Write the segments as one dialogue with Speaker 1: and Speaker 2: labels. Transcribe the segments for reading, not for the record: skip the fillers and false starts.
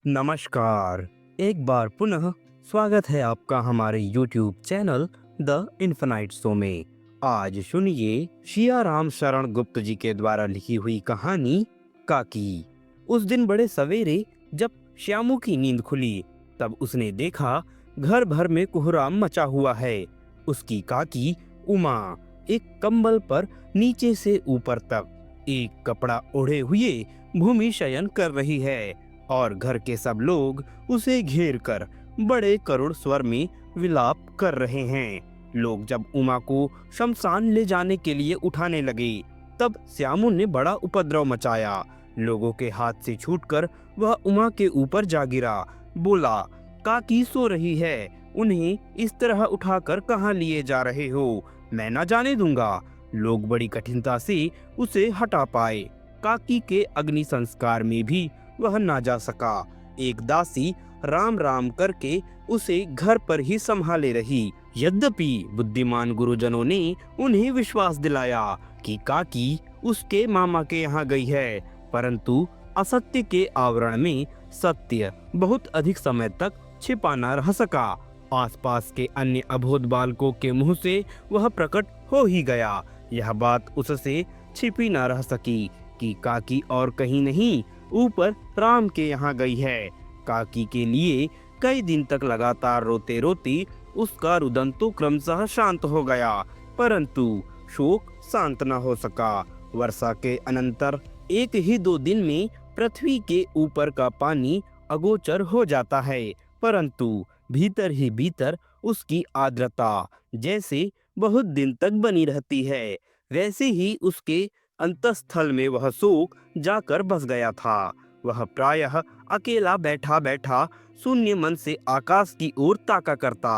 Speaker 1: नमस्कार। एक बार पुनः स्वागत है आपका हमारे YouTube channel the infinite show में। आज सुनिए शिया राम शरण गुप्त जी के द्वारा लिखी हुई कहानी काकी। उस दिन बड़े सवेरे जब श्यामू की नींद खुली तब उसने देखा घर भर में कोहराम मचा हुआ है। उसकी काकी उमा एक कंबल पर नीचे से ऊपर तक एक कपड़ा ओढ़े हुए भूमि शयन कर रही है और घर के सब लोग उसे घेर कर बड़े करुण स्वर में विलाप कर रहे हैं। लोग जब उमा को शमशान ले जाने के लिए उठाने लगे तब श्यामू ने बड़ा उपद्रव मचाया। लोगों के हाथ से छूटकर वह उमा के ऊपर जा गिरा। बोला, काकी सो रही है, उन्हें इस तरह उठाकर कहाँ लिए जा रहे हो? मैं ना जाने दूंगा। लोग बड़ी कठिनता से उसे हटा पाए। काकी के अग्नि संस्कार में भी वह ना जा सका। एक दासी राम राम करके उसे घर पर ही संभाले रही। यद्यपि बुद्धिमान गुरुजनों ने उन्हें विश्वास दिलाया कि काकी उसके मामा के यहाँ गई है, परंतु असत्य के आवरण में सत्य बहुत अधिक समय तक छिपा न रह सका। आसपास के अन्य अबोध बालकों के मुंह से वह प्रकट हो ही गया। यह बात उससे छिपी न रह सकी कि काकी और कहीं नहीं ऊपर राम के यहाँ गई है। काकी के लिए कई दिन तक लगातार रोते रोते उसका रुदन तो क्रमशः शांत हो गया, परंतु शोक शांत न हो सका। वर्षा के अनंतर एक ही 2 दिन में पृथ्वी के ऊपर का पानी अगोचर हो जाता है, परंतु भीतर ही भीतर उसकी आर्द्रता जैसे बहुत दिन तक बनी रहती है, वैसे ही उसके अंतस्थल में वह शोक जाकर बस गया था। वह प्रायः अकेला बैठा बैठा शून्य मन से आकाश की ओर ताका करता।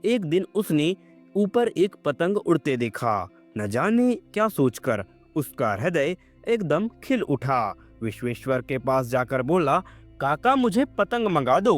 Speaker 1: एक दिन उसने ऊपर एक पतंग उड़ते देखा। न जाने क्या सोचकर उसका हृदय एकदम खिल उठा। विश्वेश्वर के पास जाकर बोला, काका मुझे पतंग मंगा दो।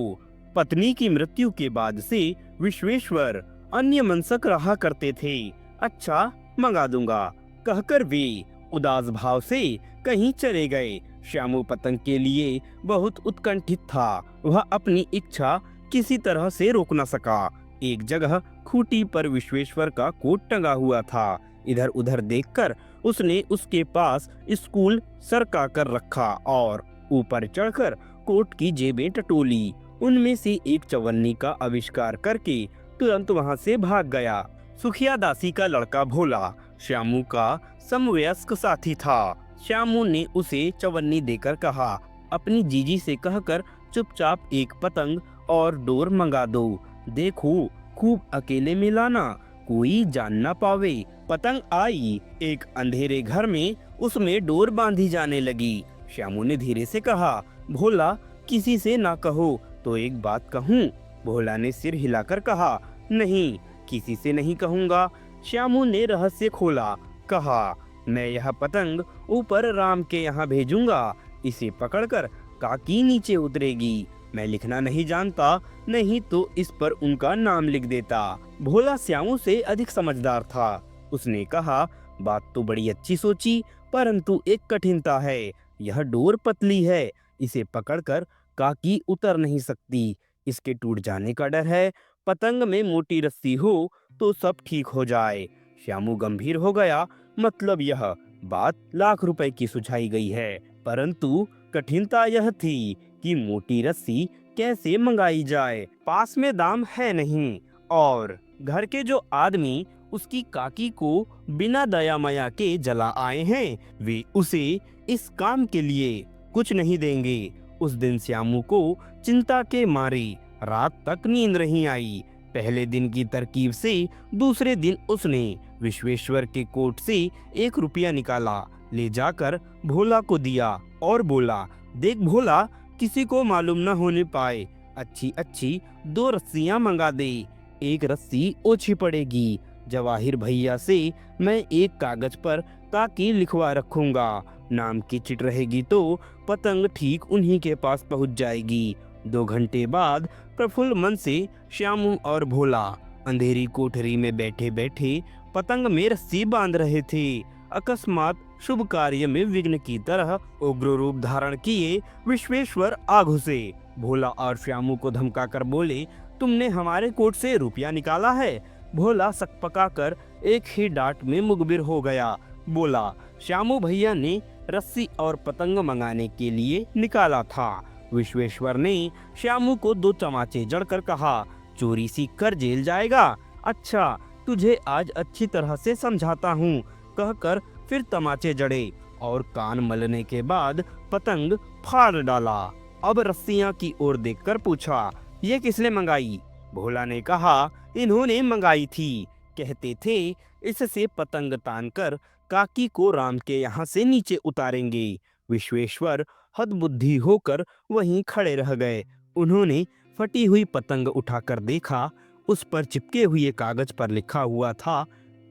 Speaker 1: पत्नी की मृत्यु के बाद से विश्वेश्वर अन्य मनसक रहा करते थे। अच्छा, मंगा दूंगा कहकर वे उदास भाव से कहीं चले गए। श्यामू पतंग के लिए बहुत उत्कंठित था। वह अपनी इच्छा किसी तरह से रोक न सका। एक जगह खूंटी पर विश्वेश्वर का कोट टंगा हुआ था। इधर उधर देखकर उसने उसके पास स्कूल सरका कर रखा और ऊपर चढ़कर कोट की जेबें टटोली। उनमें से एक चवन्नी का आविष्कार करके तुरंत वहां से भाग गया। सुखिया दासी का लड़का भोला श्यामू का समवयस्क साथी था। श्यामू ने उसे चवन्नी देकर कहा, अपनी जीजी से कहकर चुपचाप एक पतंग और डोर मंगा दो। देखो खूब अकेले में लाना, कोई जान ना पावे। पतंग आई, एक अंधेरे घर में उसमें डोर बांधी जाने लगी। श्यामू ने धीरे से कहा, भोला किसी से ना कहो तो एक बात कहूँ? भोला ने सिर हिलाकर कहा, नहीं, किसी से नहीं कहूँगा। श्यामू ने रहस्य खोला, कहा, मैं यह पतंग ऊपर राम के यहाँ भेजूंगा। इसे पकड़कर काकी नीचे उतरेगी। मैं लिखना नहीं जानता, नहीं तो इस पर उनका नाम लिख देता। भोला श्यामू से अधिक समझदार था। उसने कहा, बात तो बड़ी अच्छी सोची, परंतु एक कठिनता है। यह डोर पतली है, इसे पकड़कर काकी उतर नहीं सकती। इसके टूट जाने का डर है। पतंग में मोटी रस्सी हो तो सब ठीक हो जाए। श्यामू गंभीर हो गया। मतलब यह बात लाख रुपए की सुझाई गई है, परंतु कठिनता यह थी कि मोटी रस्सी कैसे मंगाई जाए। पास में दाम है नहीं और घर के जो आदमी उसकी काकी को बिना दया माया के जला आए हैं, वे उसे इस काम के लिए कुछ नहीं देंगे। उस दिन श्यामू को चिंता के मारे रात तक नींद नहीं आई। पहले दिन की तरकीब से दूसरे दिन उसने विश्वेश्वर के कोट से 1 रुपया निकाला, ले जाकर भोला को दिया और बोला, देख भोला, किसी को मालूम न होने पाए, अच्छी अच्छी 2 रस्सियां मंगा दे। एक रस्सी ओछी पड़ेगी। जवाहिर भैया से मैं एक कागज पर काकी लिखवा रखूंगा। नाम की चिट रहेगी तो पतंग ठीक उन्हीं के पास पहुंच जाएगी। 2 घंटे बाद प्रफुल्ल मन से श्यामू और भोला अंधेरी कोठरी में बैठे बैठे पतंग में रस्सी बांध रहे थे। अकस्मात शुभ कार्य में विघ्न की तरह उग्र रूप धारण किए विश्वेश्वर आ घुसे। भोला और श्यामू को धमकाकर बोले, तुमने हमारे कोट से रुपया निकाला है। भोला सकपकाकर एक ही डांट में मुखबिर हो गया। बोला, श्यामू भैया ने रस्सी और पतंग मंगाने के लिए निकाला था। विश्वेश्वर ने श्यामू को 2 तमाचे जड़कर कहा, चोरी सीख कर जेल जाएगा। अच्छा, तुझे आज अच्छी तरह से समझाता हूँ, कहकर फिर तमाचे जड़े और कान मलने के बाद पतंग फाड़ डाला। अब रस्सियां की ओर देखकर पूछा, ये किसने मंगाई? भोला ने कहा, इन्होंने मंगाई थी। कहते थे इससे पतंग तानकर काकी को राम के यहाँ से नीचे उतारेंगे। विश्वेश्वर हतबुद्धि होकर वहीं खड़े रह गए। उन्होंने फटी हुई पतंग उठाकर देखा, उस पर चिपके हुए कागज पर लिखा हुआ था,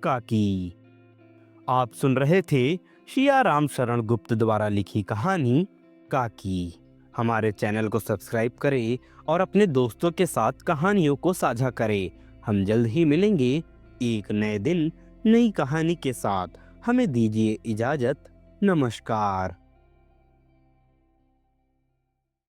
Speaker 1: काकी। आप सुन रहे थे शियाराम शरण गुप्त द्वारा लिखी कहानी काकी। हमारे चैनल को सब्सक्राइब करें और अपने दोस्तों के साथ कहानियों को साझा करें। हम जल्द ही मिलेंगे एक नए दिन नई कहानी के साथ। हमें दीजिए इजाज़त। नमस्कार।